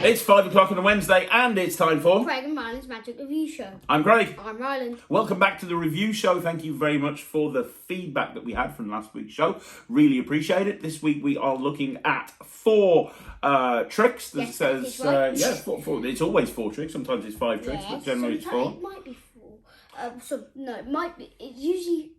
It's 5 o'clock on a Wednesday and it's time for Craig and Ryland's Magic Review Show. I'm Craig. I'm Ryland. Welcome back to the review show. Thank you very much for the feedback that we had from last week's show. Really appreciate it. This week we are looking at 4 tricks. That Yes, says, right. four. It's always 4 tricks. Sometimes it's 5 tricks, but generally it's 4. It might be 4. No, it might be. It's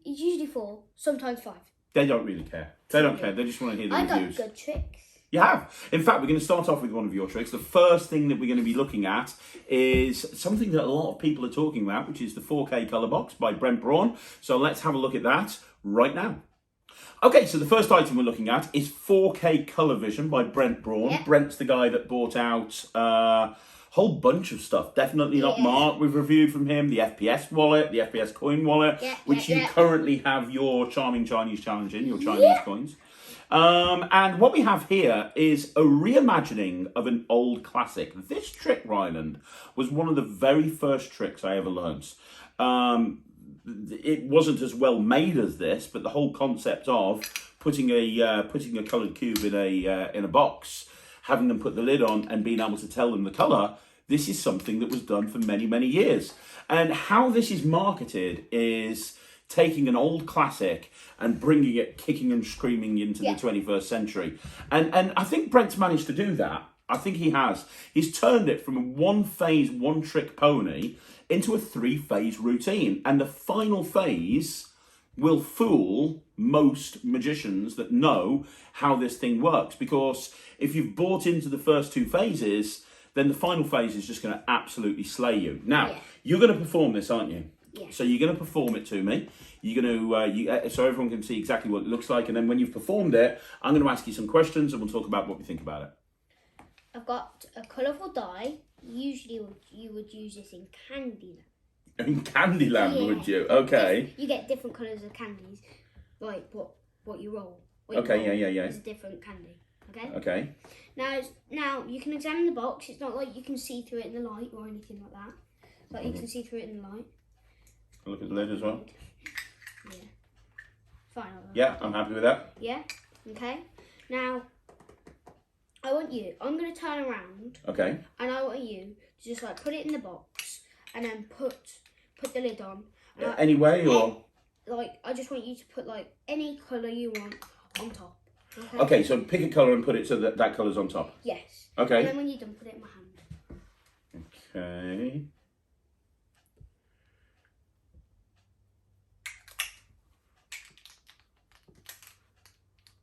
usually 4. Sometimes 5. They don't really care. They don't care. They just want to hear the reviews. I got good tricks. You have. In fact, we're going to start off with one of your tricks. The first thing that we're going to be looking at is something that a lot of people are talking about, which is the 4K colour box by Brent Braun. So let's have a look at that right now. Okay, so the first item we're looking at is 4K Colour Vision by Brent Braun. Yep. Brent's the guy that bought out a whole bunch of stuff. Definitely Not Marked, we've reviewed from him. The FPS wallet, the FPS coin wallet, which you currently have your Charming Chinese Challenge in, your Chinese coins. And what we have here is a reimagining of an old classic. This trick, Ryalnd, was one of the very first tricks I ever learned. It wasn't as well made as this, but the whole concept of putting a coloured cube in a box, having them put the lid on, and being able to tell them the colour. This is something that was done for many, many years. And how this is marketed is taking an old classic and bringing it kicking and screaming into the 21st century. And I think Brent's managed to do that. I think he has. He's turned it from a one-phase, one-trick pony into a 3-phase routine. And the final phase will fool most magicians that know how this thing works. Because if you've bought into the first 2 phases, then the final phase is just going to absolutely slay you. Now, you're going to perform this, aren't you? Yeah. So you're going to perform it to me. You're going to, so everyone can see exactly what it looks like. And then when you've performed it, I'm going to ask you some questions and we'll talk about what we think about it. I've got a colourful die. Usually you would use this in Candyland. In Candyland, would you? Okay. You get different colours of candies, like what you roll. Okay, yeah. It's a different candy. Okay. Okay. Now you can examine the box. It's not like you can see through it in the light or anything like that. But you can see through it in the light. Look at the lid as well. Yeah. Fine. Yeah, I'm happy with that. Yeah. Okay. Now, I'm going to turn around. Okay. And I want you to just like put it in the box and then put the lid on. Any way or? Like, I just want you to put like any colour you want on top. Okay, so pick a colour and put it so that colour's on top. Yes. Okay. And then when you're done, put it in my hand. Okay.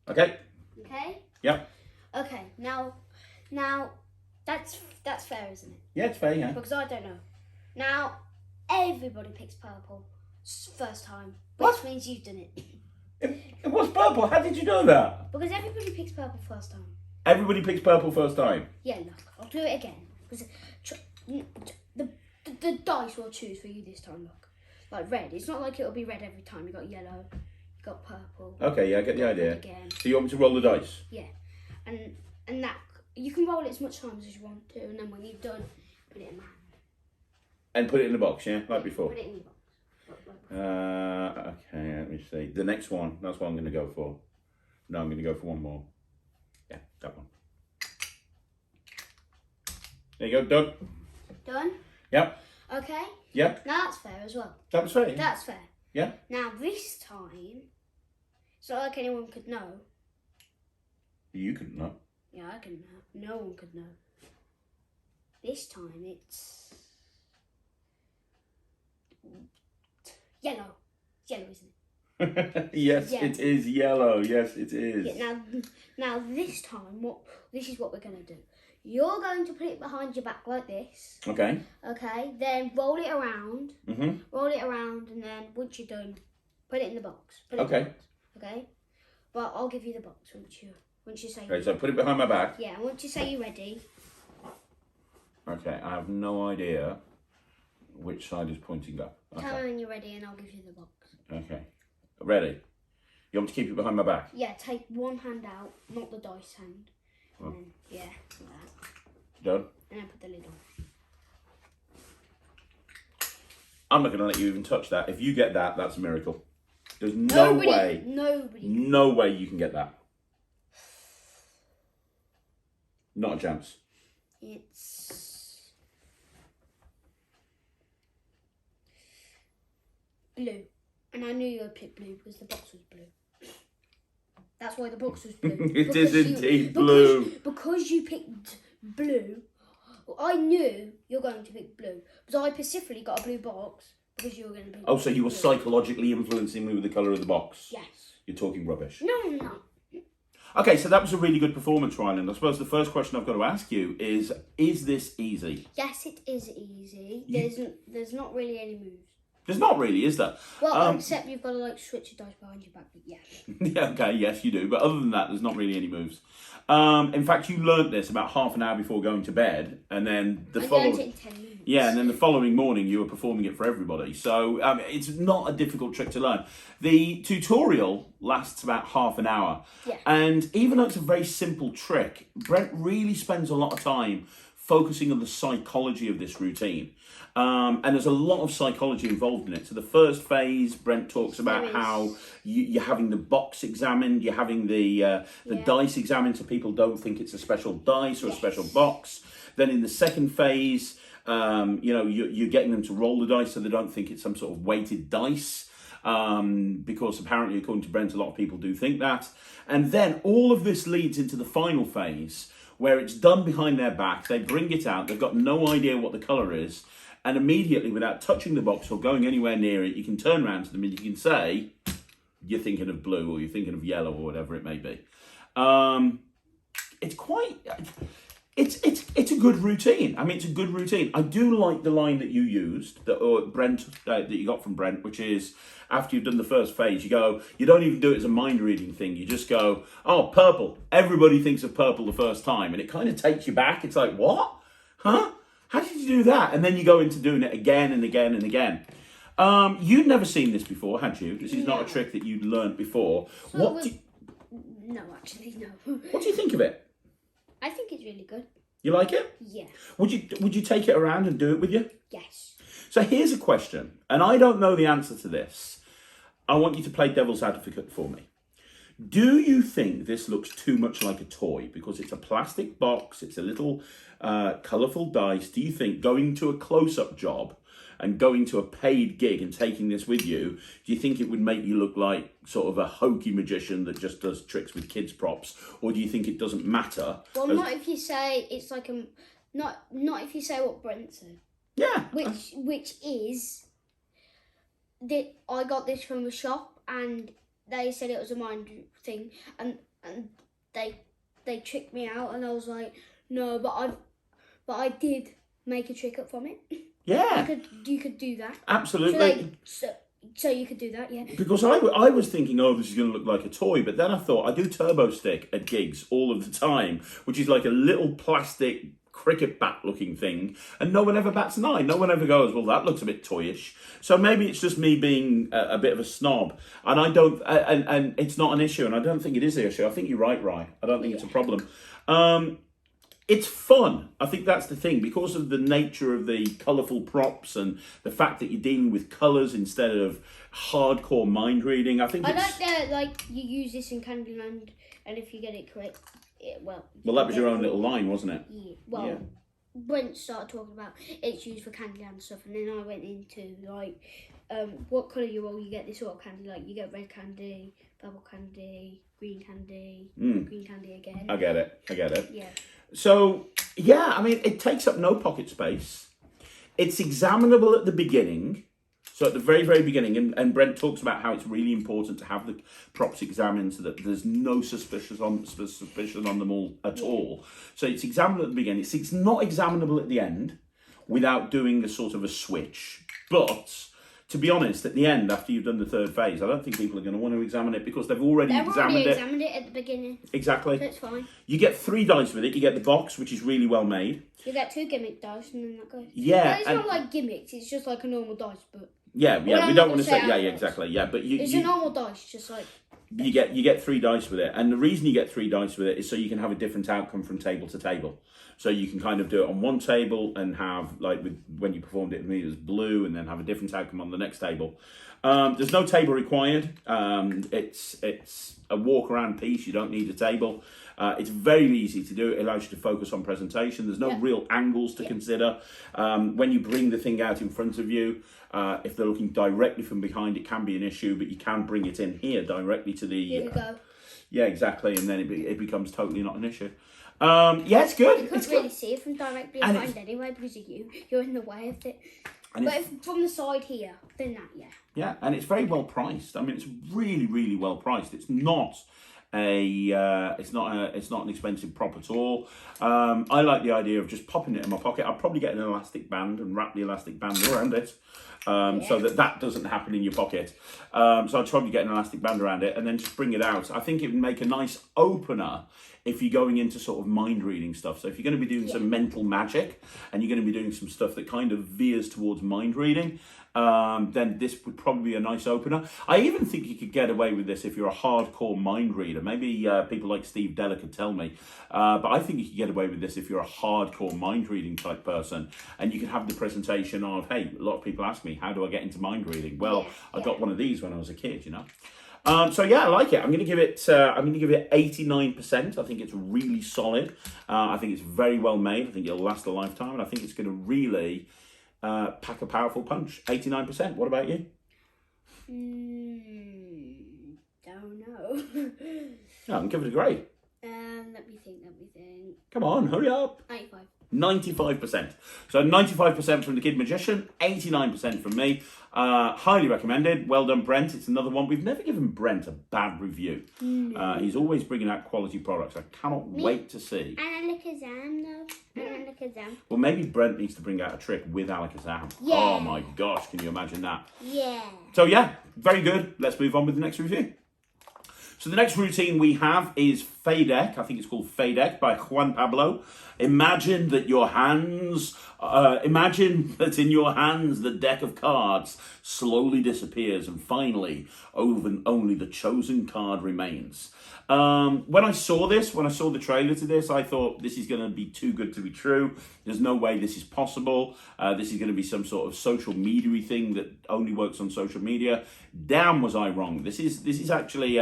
Okay. Okay. Yep. Okay. Now, that's fair, isn't it? Yeah, it's fair. Yeah. Because I don't know. Now, everybody picks purple first time, What? which means you've done it. It was purple. How did you know that? Because everybody picks purple first time. Everybody picks purple first time. Yeah, look, I'll do it again. Because the dice will choose for you this time. Look, like red. It's not like it'll be red every time. You got yellow. You got purple. Okay, yeah, I get the idea. Again. So you want me to roll the dice? Yeah, and that you can roll it as much times as you want to, and then when you've done, put it in my hand. And put it in the box, yeah, like before. Put it in the box. Okay, let me see. The next one, that's what I'm going to go for. No, I'm going to go for one more. Yeah, that one. There you go, done. Done? Yep. Okay. Yep. Now that's fair as well. That was fair. Yeah. That's fair. Yeah. Now this time, it's not like anyone could know. You couldn't know. Yeah, I can know. No one could know. This time it's yellow. It's yellow, isn't it? Yes, Yeah. it is yellow. Yes, it is. Yeah, now this time, this is what we're going to do. You're going to put it behind your back like this. Okay. Okay, then roll it around. Mm-hmm. Roll it around, and then once you're done, put it in the box. Put it Okay. in the box, okay? But I'll give you the box once you say. Okay, so put it behind my back. Yeah, once you say you're ready. Okay, I have no idea which side is pointing up. Tell me Okay. when you're ready, and I'll give you the box. Okay. Ready? You want me to keep it behind my back? Yeah, take one hand out, not the dice hand. And Oh. then, yeah, like that. Done? And then put the lid on. I'm not going to let you even touch that. If you get that, that's a miracle. There's no way you can get that. Not a chance. It's blue. And I knew you would pick blue because the box was blue. That's why the box was blue. It is indeed blue. Because you picked blue, I knew you're going to pick blue. But I specifically got a blue box because you were going to pick Oh, so you were blue. psychologically influencing me with the colour of the box? Yes. You're talking rubbish. No. Okay, so that was a really good performance, Ryalnd. I suppose the first question I've got to ask you is this easy? Yes, it is easy. There's not really any moves. There's not really, is there? Well, except you've got to like switch your dice behind your back, but yeah. Yeah, okay, yes, you do. But other than that, there's not really any moves. In fact, you learnt this about half an hour before going to bed, and then I learned it in 10 minutes. Yeah, and then the following morning you were performing it for everybody. So it's not a difficult trick to learn. The tutorial lasts about half an hour. Yeah. And even though it's a very simple trick, Brent really spends a lot of time focusing on the psychology of this routine. And there's a lot of psychology involved in it. So the first phase, Brent talks about how you're having the box examined, you're having the dice examined so people don't think it's a special dice or a special box. Then in the second phase, you're getting them to roll the dice so they don't think it's some sort of weighted dice. Because apparently, according to Brent, a lot of people do think that. And then all of this leads into the final phase where it's done behind their back. They bring it out. They've got no idea what the colour is. And immediately, without touching the box or going anywhere near it, you can turn around to them and you can say, you're thinking of blue or you're thinking of yellow or whatever it may be. It's a good routine. I mean, it's a good routine. I do like the line that you used, that you got from Brent, which is after you've done the first phase, you don't even do it as a mind reading thing. You just go, oh, purple. Everybody thinks of purple the first time. And it kind of takes you back. It's like, what? Huh? How did you do that? And then you go into doing it again and again and again. You'd never seen this before, had you? This is not a trick that you'd learnt before. No, actually, no. What do you think of it? I think it's really good. You like it? Yeah. Would you take it around and do it with you? Yes. So here's a question, and I don't know the answer to this. I want you to play devil's advocate for me. Do you think this looks too much like a toy? Because it's a plastic box, it's a little colourful dice. Do you think going to a close-up job and going to a paid gig and taking this with you, do you think it would make you look like sort of a hokey magician that just does tricks with kids' props? Or do you think it doesn't matter? Well, not if you say it's like not if you say what Brent said. Yeah. Which is that I got this from a shop and they said it was a mind thing and they tricked me out and I was like, no, but I did make a trick up from it. Yeah. You could do that. Absolutely. So you could do that, yeah. Because I was thinking, oh, this is going to look like a toy, but then I thought, I do turbo stick at gigs all of the time, which is like a little plastic cricket bat looking thing, and no one ever bats an eye. No one ever goes, well, that looks a bit toyish. So maybe it's just me being a bit of a snob, and I don't, and it's not an issue, and I don't think it is an issue. I think you're right, Rye. I don't think it's a problem. It's fun. I think that's the thing, because of the nature of the colourful props and the fact that you're dealing with colours instead of hardcore mind reading. I think I like that, like, you use this in Candyland, and if you get it correct, well, that was your own little line, wasn't it? Yeah. Well, yeah. Brent started talking about it's used for Candyland stuff, and then I went into like, what colour you roll, you get this sort of candy. Like you get red candy, purple candy, green candy, green candy again. I get it. Yeah. So, yeah, I mean, it takes up no pocket space. It's examinable at the beginning. So at the very, very beginning, and Brent talks about how it's really important to have the props examined so that there's no suspicion on them all at all. So it's examinable at the beginning. It's not examinable at the end without doing a sort of a switch. But to be honest, at the end, after you've done the third phase, I don't think people are going to want to examine it because they've already examined it at the beginning. Exactly. That's fine. You get 3 dice with it. You get the box, which is really well made. You get 2 gimmick dice, and then that goes. Yeah. But it's not like gimmicks. It's just like a normal dice, but. Yeah, we don't want to say exactly. Yeah, but it's a normal dice, just like. You get 3 dice with it, and the reason you get 3 dice with it is so you can have a different outcome from table to table. So you can kind of do it on one table and have, like when you performed it with me, it was blue, and then have a different outcome on the next table. There's no table required. It's a walk around piece. You don't need a table. It's very easy to do. It allows you to focus on presentation. There's no real angles to consider. When you bring the thing out in front of you, if they're looking directly from behind, it can be an issue, but you can bring it in here directly to the... Here we go. Yeah, exactly, and then it becomes totally not an issue. Yeah, it's good. You can't really see it from directly behind anyway because of you. You're in the way of it. But if from the side here, then that, yeah. Yeah, and it's very well priced. I mean, it's really, really well priced. It's not it's not an expensive prop at all. I like the idea of just popping it in my pocket. I'll probably get an elastic band and wrap the elastic band around it. So that doesn't happen in your pocket. So I'll probably get an elastic band around it and then just bring it out. I think it would make a nice opener if you're going into sort of mind reading stuff. So if you're going to be doing some mental magic and you're going to be doing some stuff that kind of veers towards mind reading, then this would probably be a nice opener. I even think you could get away with this if you're a hardcore mind reader. Maybe people like Steve Della could tell me. But I think you could get away with this if you're a hardcore mind reading type person. And you could have the presentation of, hey, a lot of people ask me, how do I get into mind reading? Well, I got one of these when I was a kid, you know. So yeah, I like it. I'm going to give it 89%. I think it's really solid. I think it's very well made. I think it'll last a lifetime, and I think it's going to really pack a powerful punch. 89%. What about you? Don't know. I'll give it a grade. Let me think. Come on, hurry up. 95. 95%. So 95% from the Kid Magician, 89% from me. Highly recommended. Well done, Brent. It's another one. We've never given Brent a bad review. He's always bringing out quality products. I cannot wait to see. And Alakazam, though. And Alakazam. Well, maybe Brent needs to bring out a trick with Alakazam. Yeah. Oh my gosh, can you imagine that? Yeah. So yeah, very good. Let's move on with the next review. So the next routine we have is Fadeck. I think it's called Fadeck by Juan Pablo. Imagine that in your hands the deck of cards slowly disappears and finally only the chosen card remains. When I saw the trailer to this, I thought this is going to be too good to be true. There's no way this is possible. This is going to be some sort of social media thing that only works on social media. Damn, was I wrong. This is actually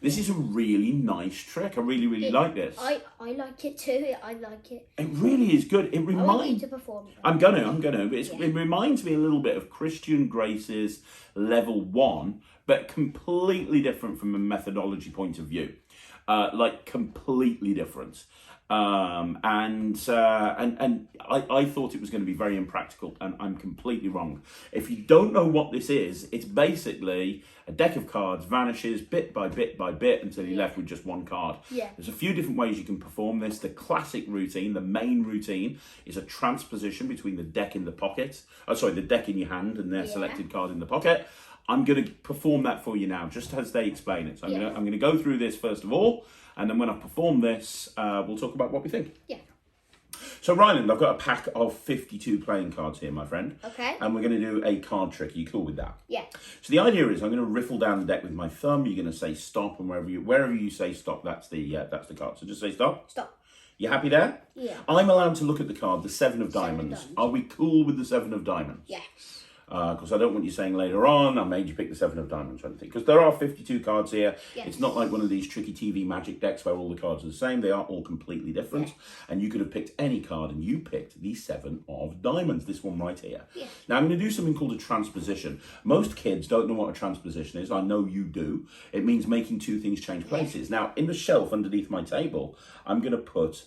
this is a really nice trick. I really like this. I like it too. I like it. It really is good. It reminds. I want you to perform. I'm gonna. It reminds me a little bit of Christian Grace's Level 1, but completely different from a methodology point of view. Like completely different. And I thought it was going to be very impractical, and I'm completely wrong. If you don't know what this is, it's basically a deck of cards vanishes bit by bit by bit until you're left with just one card. Yeah. There's a few different ways you can perform this. The classic routine, the main routine, is a transposition between the deck in the pocket. The deck in your hand and their selected card in the pocket. I'm going to perform that for you now, just as they explain it. So I'm going to go through this first of all, and then when I perform this, we'll talk about what we think. Yeah. So Ryland, I've got a pack of 52 playing cards here, my friend. Okay. And we're going to do a card trick. Are you cool with that? Yeah. So the idea is I'm going to riffle down the deck with my thumb. You're going to say stop, and wherever you say stop, that's the card. So just say stop. Stop. You happy there? Yeah. I'm allowed to look at the card, the 7 of diamonds. Are we cool with the 7 of diamonds? Yes. Because I don't want you saying later on, I made you pick the 7 of diamonds or anything. Because there are 52 cards here. Yes. It's not like one of these tricky TV magic decks where all the cards are the same. They are all completely different. Yes. And you could have picked any card, and you picked the 7 of diamonds, this one right here. Yes. Now, I'm going to do something called a transposition. Most kids don't know what a transposition is. I know you do. It means making two things change places. Yes. Now, in the shelf underneath my table, I'm going to put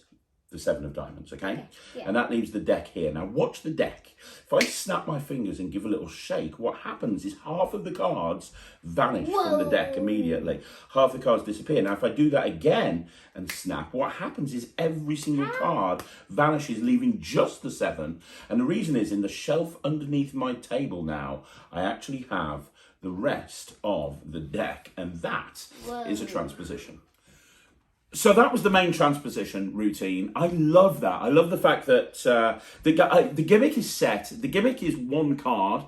the 7 of diamonds, okay? Yeah. And that leaves the deck here. Now watch the deck. If I snap my fingers and give a little shake, what happens is half of the cards vanish from the deck immediately. Half the cards disappear. Now if I do that again and snap, what happens is every single card vanishes, leaving just the 7. And the reason is in the shelf underneath my table now, I actually have the rest of the deck, and that is a transposition. So that was the main transposition routine. I love that. I love the fact that the gimmick is set. The gimmick is one card.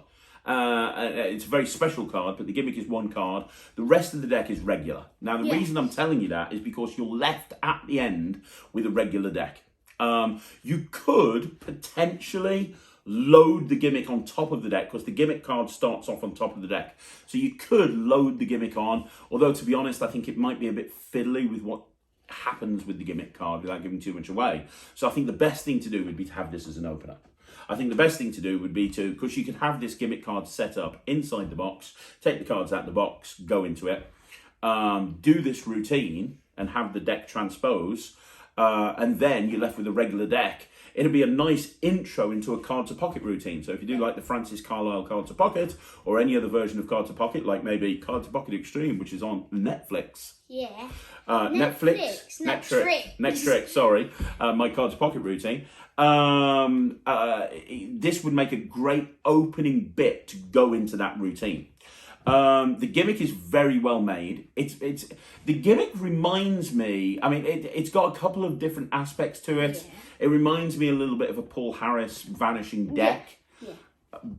It's a very special card, but the gimmick is one card. The rest of the deck is regular. Now, the reason I'm telling you that is because you're left at the end with a regular deck. You could potentially load the gimmick on top of the deck, because the gimmick card starts off on top of the deck. So you could load the gimmick on, although to be honest, I think it might be a bit fiddly with what happens with the gimmick card without giving too much away. So I think the best thing to do would be to have this as an opener. I think the best thing to do would be to, because you could have this gimmick card set up inside the box, take the cards out of the box, go into it, do this routine and have the deck transpose, and then you're left with a regular deck. It'll be a nice intro into a card to pocket routine. So if you do like the Francis Carlisle card to pocket, or any other version of card to pocket, like maybe card to pocket extreme, which is on Netflix. Yeah. Netflix, sorry. My card to pocket routine. This would make a great opening bit to go into that routine. The gimmick is very well made. It's the gimmick reminds me. I mean, it's got a couple of different aspects to it. Yeah. It reminds me a little bit of a Paul Harris vanishing deck, Yeah.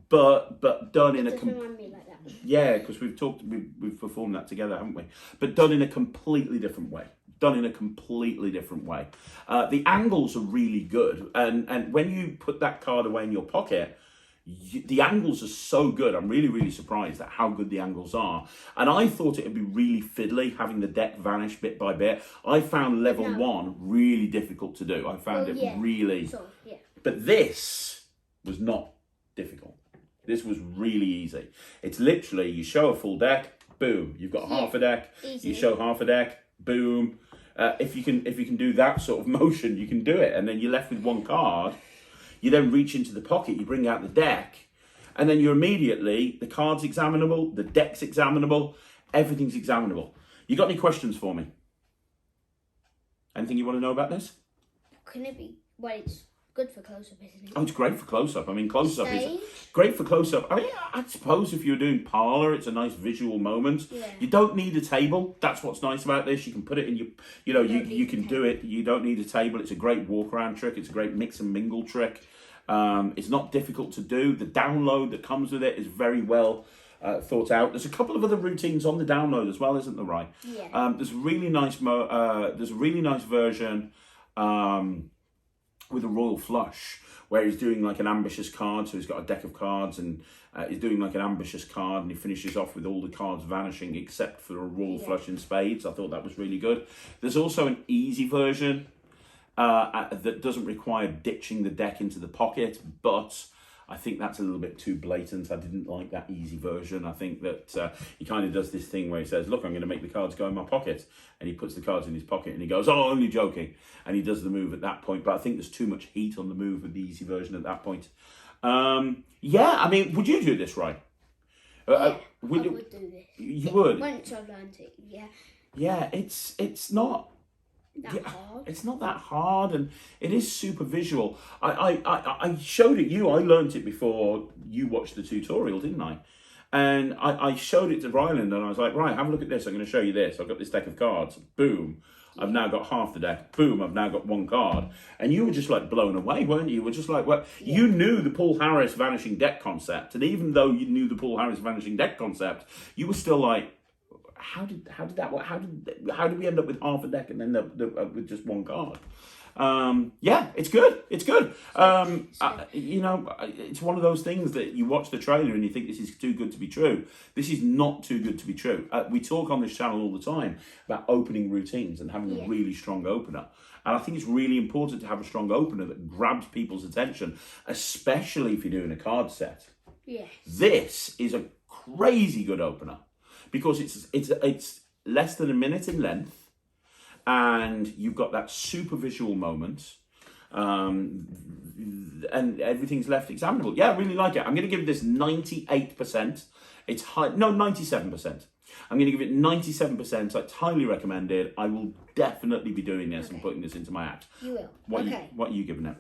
but done in a Remind me like that. yeah, because we've performed that together, haven't we? But done in a completely different way. The angles are really good, and when you put that card away in your pocket, the angles are so good. I'm really surprised at how good the angles are. And I thought it would be really fiddly having the deck vanish bit by bit. I found level 1 really difficult to do. I found really... So, yeah. But this was not difficult. This was really easy. It's literally, you show a full deck, boom. You've got half a deck. Easy. You show half a deck, boom. If you can do that sort of motion, you can do it. And then you're left with one card. You then reach into the pocket, you bring out the deck, and then you're immediately, the card's examinable, the deck's examinable, everything's examinable. You got any questions for me? Anything you want to know about this? Can it be? Well, it's good for close-up, isn't it? Oh, it's great for close-up. I mean, close-up is Stage? great for close-up. I mean, I suppose if you're doing parlour, it's a nice visual moment. Yeah. You don't need a table. That's what's nice about this. You can put it in your, you can do it. You don't need a table. It's a great walk-around trick. It's a great mix and mingle trick. It's not difficult to do. The download that comes with it is very well thought out. There's a couple of other routines on the download as well, isn't there, Rye? Yeah. There's a really nice version with a royal flush where he's doing like an ambitious card. So he's got a deck of cards and he's doing like an ambitious card, and he finishes off with all the cards vanishing except for a royal flush in spades. I thought that was really good. There's also an easy version that doesn't require ditching the deck into the pocket, but I think that's a little bit too blatant. I didn't like that easy version. I think that he kind of does this thing where he says, look, I'm going to make the cards go in my pocket, and he puts the cards in his pocket and he goes, oh, only joking, and he does the move at that point. But I think there's too much heat on the move with the easy version at that point. Yeah, I mean, would you do this, right? I would do this. You would? Once I've learned it, yeah. Yeah, it's not... Hard. It's not that hard, and it is super visual. I showed it you. I learnt it before you watched the tutorial, didn't I? And I showed it to Ryalnd, and I was like, right, have a look at this. I'm going to show you this. I've got this deck of cards. Boom. I've now got half the deck. Boom. I've now got one card. And you were just like blown away, weren't you? You were just like, well, you knew the Paul Harris vanishing deck concept, and even though you knew the Paul Harris vanishing deck concept, you were still like, how did that work? How did we end up with half a deck and then with just one card? Yeah, it's good. It's good. It's one of those things that you watch the trailer and you think this is too good to be true. This is not too good to be true. We talk on this channel all the time about opening routines and having a really strong opener. And I think it's really important to have a strong opener that grabs people's attention, especially if you're doing a card set. Yes. This is a crazy good opener, because it's less than a minute in length, and you've got that super visual moment, and everything's left examinable. Yeah, I really like it. I'm going to give this 98%. It's high, no, 97%. I'm going to give it 97%. It's highly recommended. I will definitely be doing this and putting this into my app. You will. What are you giving it?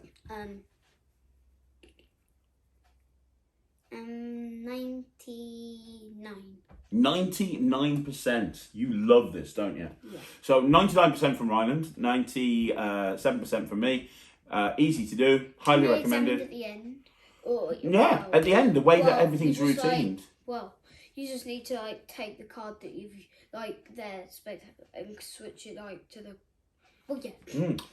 99. 99%. You love this, don't you? Yeah. So 99% from Ryalnd, 97% from me. Easy to do, highly recommended. At the end. At the end, the way that everything's routined. You just need to take the card that you've there, and switch it to the Well, yeah.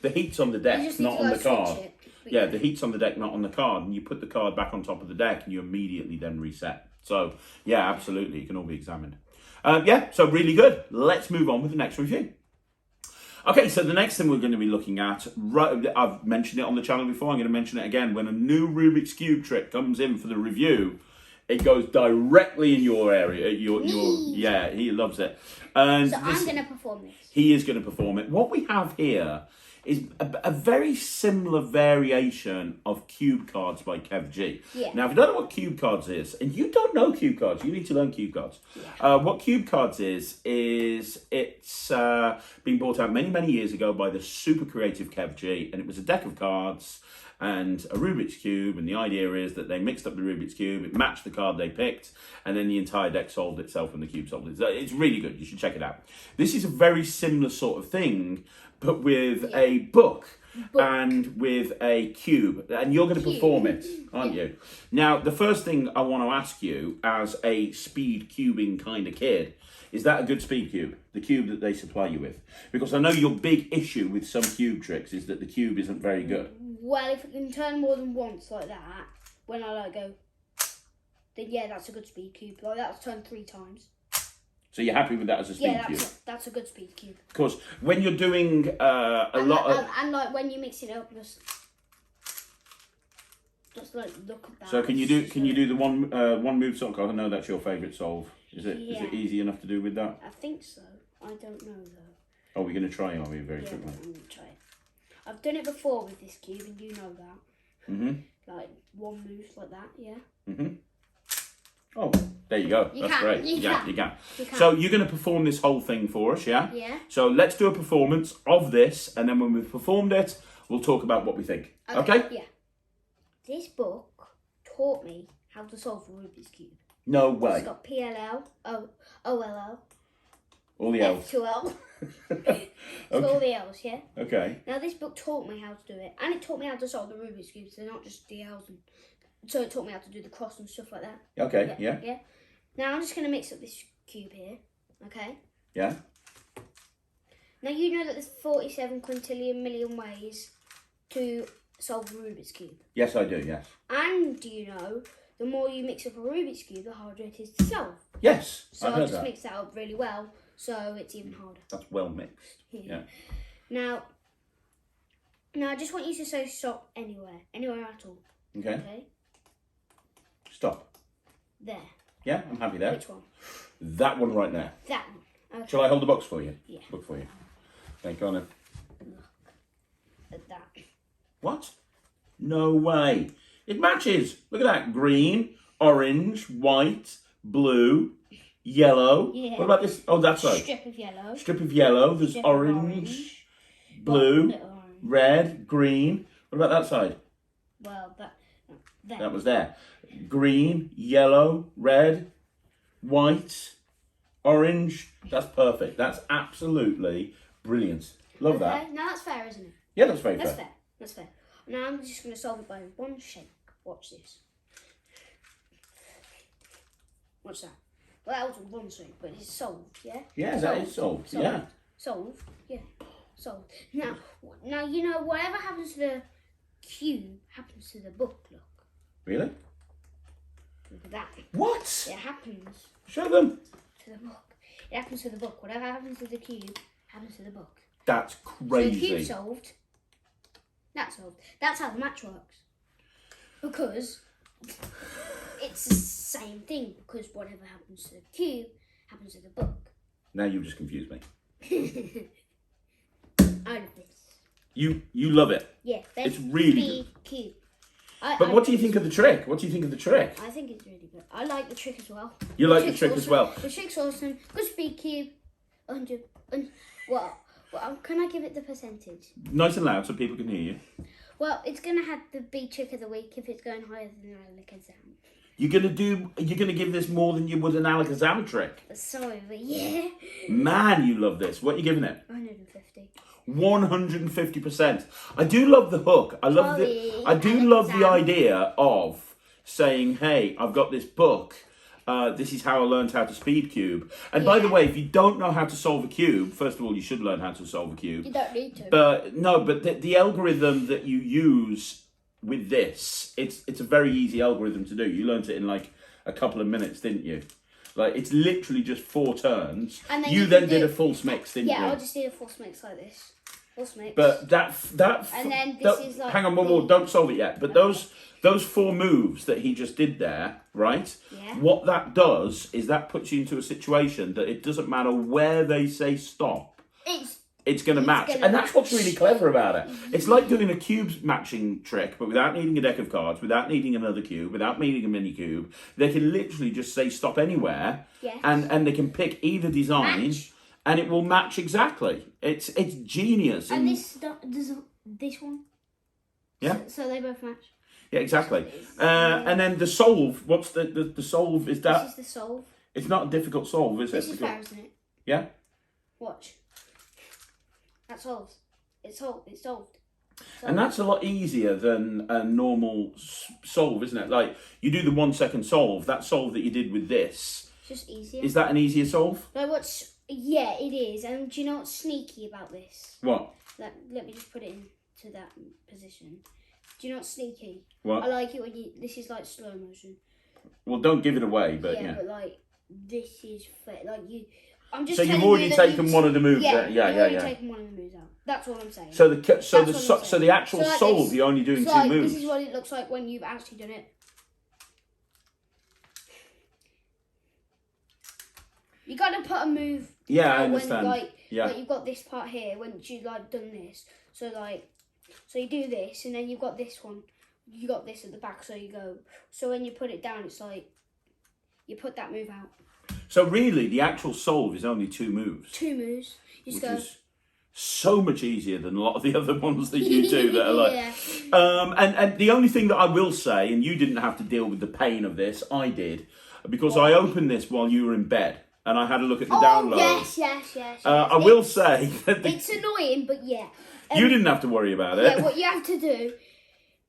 The heat's on the You deck, just need not to on go the switch card. it. But Yeah, the heat's on the deck, not on the card, and you put the card back on top of the deck, and you immediately then reset. So, yeah, absolutely, it can all be examined. Yeah, so really good. Let's move on with the next review. Okay, so the next thing we're going to be looking at, I've mentioned it on the channel before, I'm going to mention it again. When a new Rubik's Cube trick comes in for the review, it goes directly in your area. Yeah, he loves it. And so I'm going to perform this. He is going to perform it. What we have here is a very similar variation of cube cards by Kev G. Yeah. Now, if you don't know what cube cards is, and you don't know cube cards, you need to learn cube cards. Yeah. What cube cards is it's been brought out many, many years ago by the super creative Kev G, and it was a deck of cards and a Rubik's Cube, and the idea is that they mixed up the Rubik's Cube, it matched the card they picked, and then the entire deck solved itself and the cube solved it. It's really good, you should check it out. This is a very similar sort of thing, but with a book and with a cube, and you're going to perform it, aren't you? Now, the first thing I want to ask you, as a speed cubing kind of kid, is that a good speed cube? The cube that they supply you with? Because I know your big issue with some cube tricks is that the cube isn't very good. Well, if it can turn more than once like that, when I go, then yeah, that's a good speed cube. Like that's turned 3 times. So you're happy with that as a speed cube? Yeah, that's a good speed cube. Of course, when you're doing and like when you mix it up, just like look at that. So can you do the one move solve? I know that's your favourite solve. Is it easy enough to do with that? I think so. I don't know though. Oh, we're going to try, are we? Very quickly. I'm going to try it. I've done it before with this cube, and you know that. Like one move like that, yeah. Oh, there you go. That's great. You can. So you're going to perform this whole thing for us, yeah? Yeah. So let's do a performance of this, and then when we've performed it, we'll talk about what we think. Okay? Yeah. This book taught me how to solve a Rubik's Cube. No way. It's got PLL, OLL, all the L's. F2L. Okay. All the L's, yeah? Okay. Now this book taught me how to do it, and it taught me how to solve the Rubik's Cube, so not just the L's. So it taught me how to do the cross and stuff like that. Okay, yeah. Now I'm just going to mix up this cube here, okay? Yeah. Now you know that there's 47 quintillion million ways to solve a Rubik's Cube. Yes, I do, yes. And do you know, the more you mix up a Rubik's Cube, the harder it is to solve. Yes, so I've heard I just that. mixed that up really well, so it's even harder. That's well mixed. Yeah. Now I just want you to say stop anywhere at all. Okay. Stop. There. Yeah, I'm happy there. Which one? That one right there. That one. Okay. Shall I hold the box for you? Yeah. Book for you. Okay, go on then. Look at that. What? No way. It matches. Look at that. Green, orange, white, blue, yellow. Yeah. What about this? Oh, that's right. Strip of yellow. Strip of yellow. There's Strip of orange, blue, little orange. red, green. What about that side? Well, there. That was there. Green, yellow, red, white, orange. That's perfect. That's absolutely brilliant. Love that. Now that's fair, isn't it? Yeah, that's very That's fair. fair. That's fair. Now I'm just going to solve it by one shake. Watch this. What's that? Well, that was one shake, but it's solved, yeah? Yeah, that is solved. Yeah. Solved, yeah. Solved. Now, you know, whatever happens to the cube happens to the book, look. Really? Look at that. What? It happens Show them. to the book. It happens to the book. Whatever happens to the cube happens to the book. That's So the crazy. cube's solved. That's solved. That's how the match works. Because it's the same thing. Because whatever happens to the cube happens to the book. Now you've just confused me. I love this. You love it. Yeah, It's really big cube. But what do you think of the trick? What do you think of the trick? I think it's really good. I like the trick as well. You like the trick as well? The trick's awesome. Good speed cube. 100. Well, can I give it the percentage? Nice and loud so people can hear you. Well, it's gonna have the big trick of the week if it's going higher than Alakazam. You're gonna give this more than you would an Alakazam trick. Sorry, but yeah. Man, you love this. What are you giving it? 150. 150%. I do love the hook. I love the idea of saying, hey, I've got this book This is how I learned how to speed cube. And by the way, if you don't know how to solve a cube, first of all, you should learn how to solve a cube. You don't need to. But no, but the algorithm that you use with this, it's a very easy algorithm to do. You learned it in like a couple of minutes, didn't you? Like, it's literally just 4 turns. And then you then did a false mix, didn't you? Yeah, I just did a false mix like this. False mix. But and then this is like... Hang on, one more, don't solve it yet. But those 4 moves that he just did there, right? Yeah. What that does is that puts you into a situation that it doesn't matter where they say stop. It's going to match. And that's what's really clever about it. It's like doing a cube matching trick, but without needing a deck of cards, without needing another cube, without needing a mini cube. They can literally just say stop anywhere, and they can pick either design, and it will match exactly. It's genius. And this one? Yeah. So they both match? Yeah, exactly. And then the solve, what's the solve? Is that... This is the solve. It's not a difficult solve, is it? This is fair, isn't it? Yeah? Watch. That solves. It's solved. And that's a lot easier than a normal solve, isn't it? Like, you do the 1 second solve, that solve that you did with this. It's just easier. Is that an easier solve? Like yeah, it is. And do you know what's sneaky about this? What? Let me just put it into that position. Do you know what's sneaky? What? I like it when this is like slow motion. Well, don't give it away, but yeah. But like, this is fair. Like, I'm just so you've already taken one of the moves out. Yeah, I've already taken one of the moves out. That's what I'm saying. So the actual solve, you're only doing 2 moves. This is what it looks like when you've actually done it. You got to put a move. Yeah, I understand. Like you've got this part here when you like done this. So you do this, and then you've got this one. You got this at the back, so you go. So when you put it down, it's like you put that move out. So really, the actual solve is only 2 moves. 2 moves. You just which go. Is so much easier than a lot of the other ones that you do that are like. And the only thing that I will say, and you didn't have to deal with the pain of this, I did, because I opened this while you were in bed. And I had a look at the download. Yes. I will say that it's annoying, but yeah. You didn't have to worry about it. Yeah, what you have to do,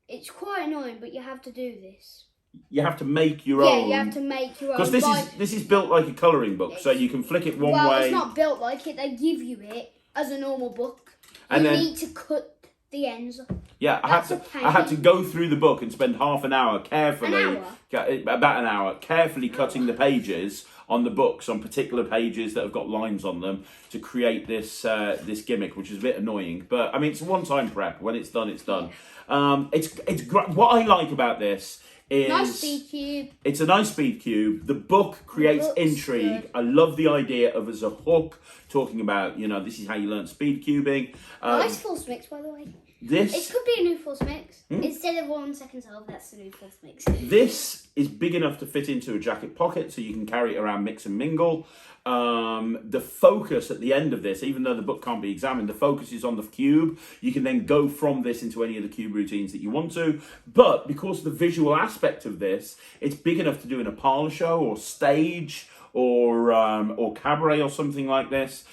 it's quite annoying, but you have to do this. You have to make your own. Yeah, you have to make your own. Because this is built like a colouring book, so you can flick it one way. Well, it's not built like it. They give you it as a normal book. You need to cut the ends. Yeah, I had to go through the book and spend half an hour carefully, about an hour, carefully cutting the pages on the books, on particular pages that have got lines on them, to create this gimmick, which is a bit annoying. But I mean, it's a one-time prep. When it's done, it's done. It's great. What I like about this is nice speed cube. It's a nice speed cube. The book creates intrigue. Good. I love the idea of as a hook talking about, this is how you learn speed cubing. Nice false mix, by the way. It could be a new false mix. Instead of 1 second solve, that's the new false mix. This is big enough to fit into a jacket pocket, so you can carry it around, mix and mingle. The focus at the end of this, even though the book can't be examined, the focus is on the cube. You can then go from this into any of the cube routines that you want to. But because of the visual aspect of this, it's big enough to do in a parlour show or stage or cabaret or something like this.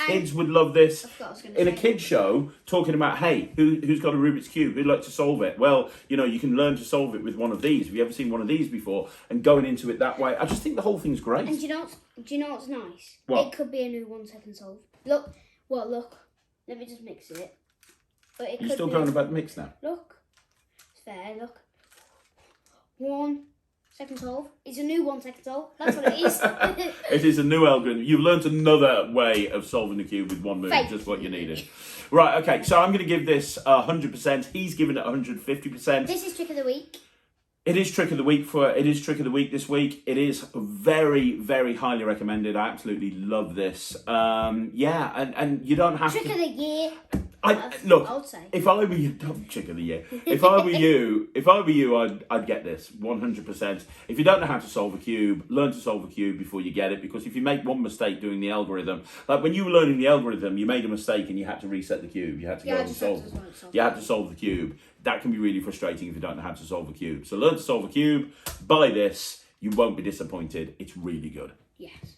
Kids would love this. In a kid show, talking about, hey, who's got a Rubik's Cube? Who'd like to solve it? Well, you can learn to solve it with one of these. Have you ever seen one of these before? And going into it that way. I just think the whole thing's great. And do you know what's nice? What? It could be a new 1 second solve. Look. Let me just mix it. But it You're still going about the mix now? Look. It's fair, look. 1 second solve. It's a new 1 second solve. That's what it is. It is a new algorithm. You've learnt another way of solving a cube with one move, just what you needed. Right, okay, so I'm going to give this 100%. He's given it 150%. This is trick of the week. It is trick of the week this week. It is very, very highly recommended. I absolutely love this. And you don't have trick of the year. Look, I would say. if I were you, trick of the year. If I were you, I'd get this 100%. If you don't know how to solve a cube, learn to solve a cube before you get it. Because if you make one mistake doing the algorithm, like when you were learning the algorithm, you made a mistake and you had to reset the cube. You had to go and solve. You had to solve the cube. That can be really frustrating if you don't know how to solve a cube. So learn to solve a cube. Buy this. You won't be disappointed. It's really good. Yes.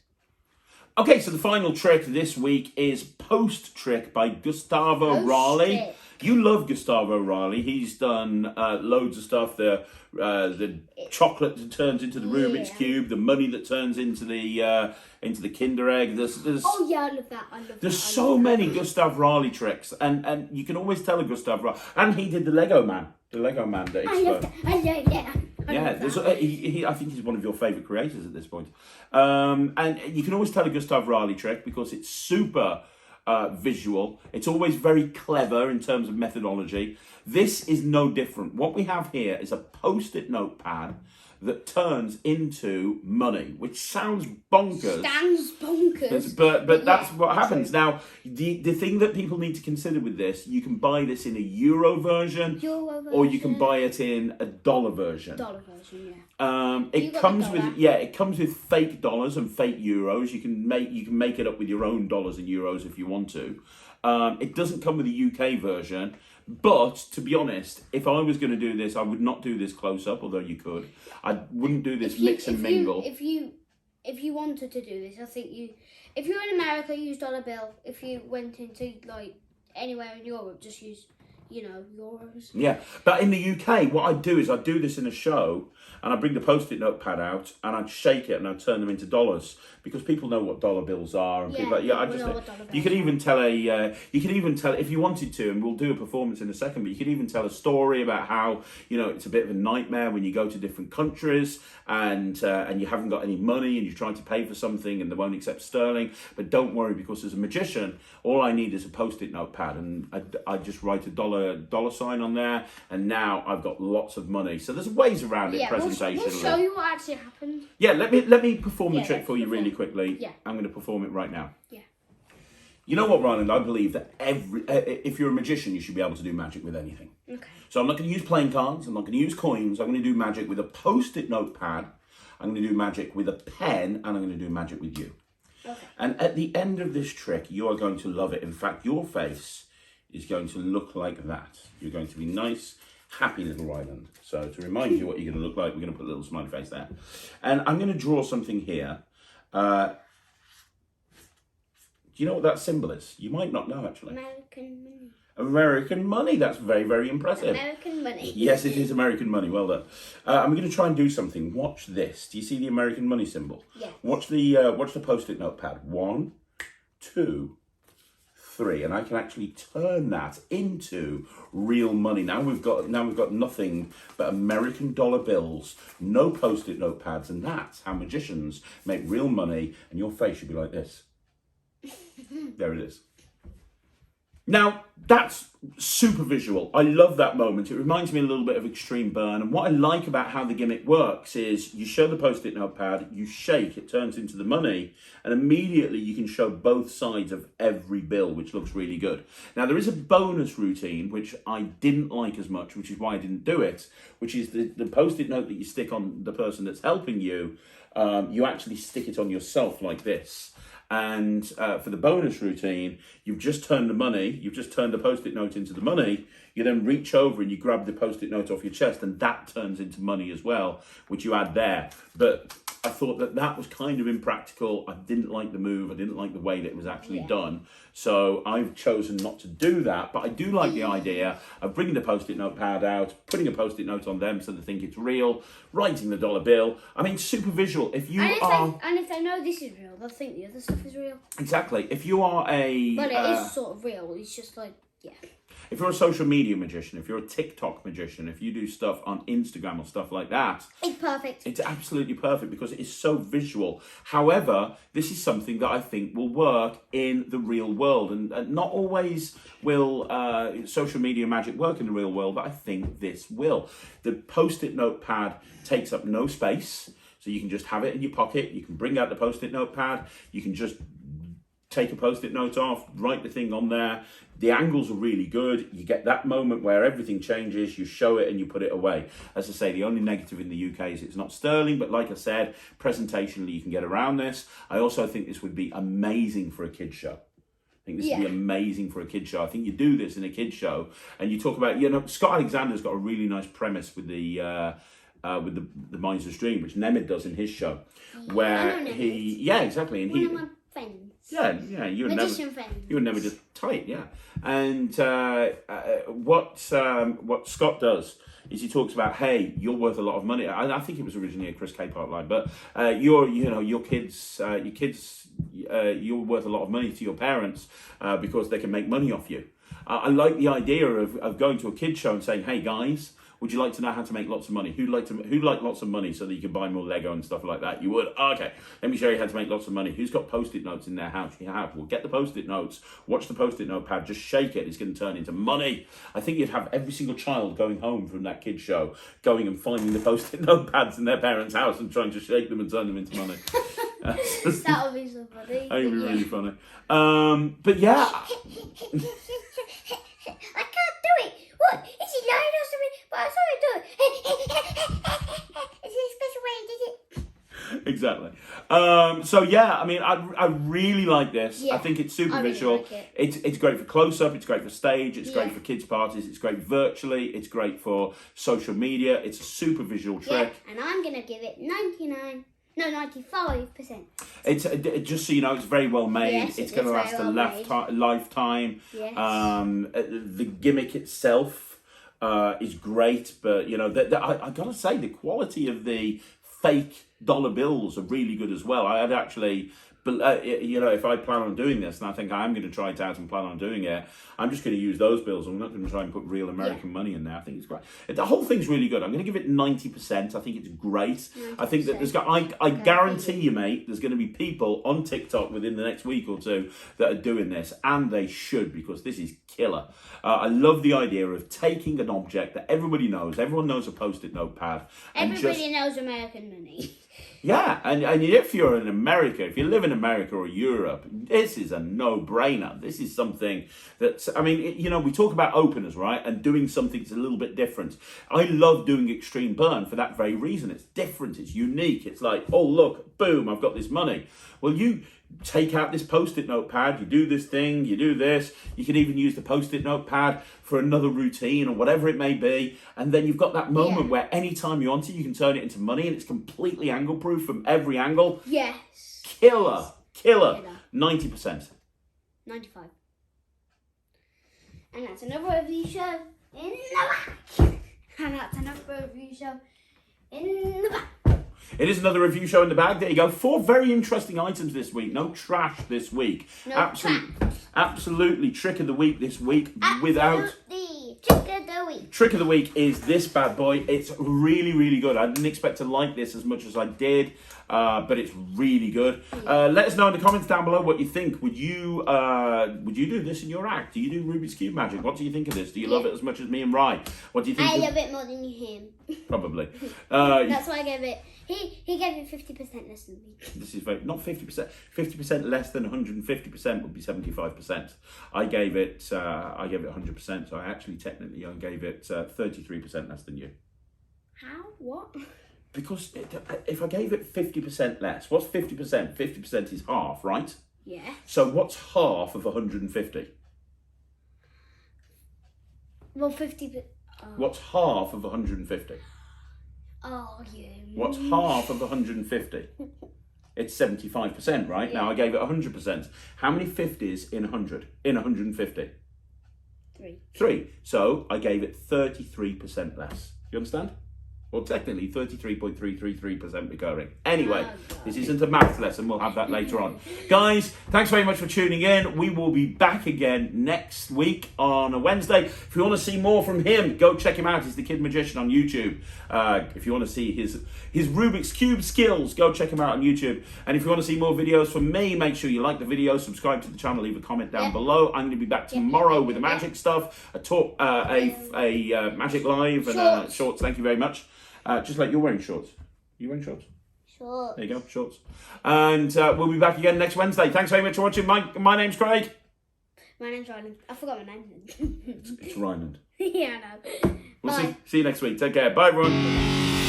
Okay, so the final trick this week is Post Trick by Gustavo Raley. Trick. You love Gustavo Raley. He's done loads of stuff. The chocolate that turns into the Rubik's Cube, the money that turns into the Kinder Egg. There's Oh yeah, I love that. There's so many Gustav Raley tricks, and you can always tell a Gustav Raley. And he did the Lego Man that exploded. I love that. I think he's one of your favourite creators at this point. And you can always tell a Gustav Raley trick because it's super visual. It's always very clever in terms of methodology. This is no different. What we have here is a post-it notepad that turns into money, which sounds bonkers. But that's what happens. Now, the thing that people need to consider with this, you can buy this in a euro version, or you can buy it in a dollar version. It comes with fake dollars and fake euros. You can make it up with your own dollars and euros if you want to. It doesn't come with a UK version. But to be honest, if I was going to do this, I would not do this close up. Although you could, I wouldn't do this mix and mingle. If you wanted to do this, I think if you're in America, use dollar bill. If you went into like anywhere in Europe, just use euros. Yeah, but in the UK, what I'd do is I'd do this in a show, and I'd bring the post-it notepad out, and I'd shake it, and I'd turn them into dollars, because people know what dollar bills are, and people you can even tell if you wanted to, and we'll do a performance in a second, but you can even tell a story about how it's a bit of a nightmare when you go to different countries, and you haven't got any money, and you're trying to pay for something, and they won't accept sterling. But don't worry, because as a magician, all I need is a post-it notepad, and I just write a dollar sign on there, and now I've got lots of money. So there's ways around it. Presentation. We'll show you what actually happened. Yeah, let me perform the trick for you really quickly. Yeah. I'm going to perform it right now. Yeah. You know what, Ryalnd? I believe that if you're a magician, you should be able to do magic with anything. Okay. So I'm not going to use playing cards. I'm not going to use coins. I'm going to do magic with a post-it notepad. I'm going to do magic with a pen, and I'm going to do magic with you. Okay. And at the end of this trick, you are going to love it. In fact, your face is going to look like that. You're going to be nice, happy little Ryalnd. So to remind you what you're going to look like, we're going to put a little smiley face there. And I'm going to draw something here. Do you know what that symbol is? You might not know, actually. American money. American money. That's very, very impressive. American money. Yes, it is American money. Well done. I'm going to try and do something. Watch this. Do you see the American money symbol? Yes. Watch the post-it notepad. 1, 2, 3, and I can actually turn that into real money. Now we've got nothing but American dollar bills, no post-it notepads, and that's how magicians make real money. And your face should be like this. There it is. Now, that's super visual. I love that moment. It reminds me a little bit of Extreme Burn. And what I like about how the gimmick works is you show the post-it notepad, you shake, it turns into the money, and immediately you can show both sides of every bill, which looks really good. Now, there is a bonus routine, which I didn't like as much, which is why I didn't do it, which is the post-it note that you stick on the person that's helping you, you actually stick it on yourself like this. And for the bonus routine, you've just turned the money, you've just turned the post-it note into the money, you then reach over and you grab the post-it note off your chest, and that turns into money as well, which you add there. But I thought that was kind of impractical. I didn't like the move. I didn't like the way that it was actually done. So I've chosen not to do that. But I do like the idea of bringing the post-it notepad out, putting a post-it note on them so they think it's real, writing the dollar bill. I mean, super visual. If they know this is real, they'll think the other stuff is real. Exactly. If you are a... But it is sort of real. It's just like, if you're a social media magician, if you're a TikTok magician, if you do stuff on Instagram or stuff like that... It's perfect. It's absolutely perfect because it is so visual. However, this is something that I think will work in the real world. And not always will social media magic work in the real world, but I think this will. The post-it notepad takes up no space, so you can just have it in your pocket. You can bring out the post-it notepad. You can just take a post-it note off, write the thing on there. The angles are really good. You get that moment where everything changes, you show it and you put it away. As I say, the only negative in the UK is it's not sterling, but like I said, presentationally you can get around this. I also think this would be amazing for a kid's show. I think this would be amazing for a kid's show. I think you do this in a kid's show and you talk about, Scott Alexander's got a really nice premise with the Miser's Dream, which Nemeth does in his show, where exactly, and friends. Yeah, you would Magician friends. You would never just tie it, yeah. And what Scott does is he talks about, hey, you're worth a lot of money. I think it was originally a Chris Capehart line, but your kids, you're worth a lot of money to your parents because they can make money off you. I like the idea of going to a kids show and saying, hey guys, would you like to know how to make lots of money? Who'd like lots of money so that you can buy more Lego and stuff like that? You would? Okay, let me show you how to make lots of money. Who's got Post-it notes in their house? You have. Well, get the Post-it notes, watch the Post-it note pad, just shake it. It's going to turn into money. I think you'd have every single child going home from that kids show, going and finding the Post-it note pads in their parents' house and trying to shake them and turn them into money. That would be so funny. That would be really funny. But yeah. I can't do it. What? Is he lying or something? But I saw him do it. Is it a special way he did it? Exactly. So yeah, I mean, I really like this. Yeah, I think it's super visual. Like it's great for close-up. It's great for stage. It's great for kids' parties. It's great virtually. It's great for social media. It's a super visual trick. Yeah, and I'm gonna give it 95%. It's just so you know, it's very well made. Yes, it's going to last a lifetime. Yes. The gimmick itself is great, but you know, I got to say, the quality of the fake dollar bills are really good as well. I'd actually, you know, if I plan on doing this, and I think I'm going to try it out and plan on doing it, I'm just going to use those bills. I'm not going to try and put real American money in there. I think it's great. The whole thing's really good. I'm going to give it 90%. I think it's great. 90%. I think that I guarantee you, mate, there's going to be people on TikTok within the next week or two that are doing this, and they should, because this is killer. I love the idea of taking an object that everybody knows. Everyone knows a Post-it note pad. Everybody knows American money. Yeah, and if you're in America, if you live in America or Europe, this is a no-brainer. This is something that's, I mean, you know, we talk about openers, right? And doing something that's a little bit different. I love doing Extreme Burn for that very reason. It's different, it's unique. It's like, oh, look, boom, I've got this money. Well, you take out this Post-it note pad, you do this thing, you do this. You can even use the Post-it note pad for another routine or whatever it may be. And then you've got that moment where anytime you want it, you can turn it into money, and it's completely angle-proof from every angle. Yes. Killer. 90%. 95. And that's another review show in the back. And that's another review show in the back. It is another review show in the bag. There you go. 4 very interesting items this week. No trash this week. No trash. Absolutely. Trick of the week this week. Trick of the week is this bad boy. It's really, really good. I didn't expect to like this as much as I did, but it's really good. Let us know in the comments down below what you think. Would you do this in your act? Do you do Rubik's Cube magic? What do you think of this? Do you love it as much as me and Rye? What do you think? I love it more than him. Probably. That's why I gave it. He gave it 50% less than me. This is not 50%. 50% less than 150% would be 75%. I gave it 100%. So I actually technically gave it 33% less than you. How? What? Because if I gave it 50% less, what's 50%? 50% is half, right? Yeah. So what's half of 150? Well, 50. What's half of 150? Oh, yeah. What's half of 150? It's 75%, right? Yeah. Now I gave it 100%. How many 50s in 100? In 150? 3. So I gave it 33% less. You understand? Well, technically 33.333% recurring. Anyway, this isn't a maths lesson. We'll have that later on. Guys, thanks very much for tuning in. We will be back again next week on a Wednesday. If you want to see more from him, go check him out. He's the Kid Magician on YouTube. If you want to see his Rubik's Cube skills, go check him out on YouTube. And if you want to see more videos from me, make sure you like the video, subscribe to the channel, leave a comment down below. I'm going to be back tomorrow with the magic stuff, a magic live and shorts. Thank you very much. Just like you're wearing shorts. Are you wearing shorts? Shorts. There you go, shorts. And we'll be back again next Wednesday. Thanks very much for watching. My name's Craig. My name's Ryalnd. I forgot my name. It's Ryalnd. Yeah, I know. We'll see you next week. Take care. Bye, everyone.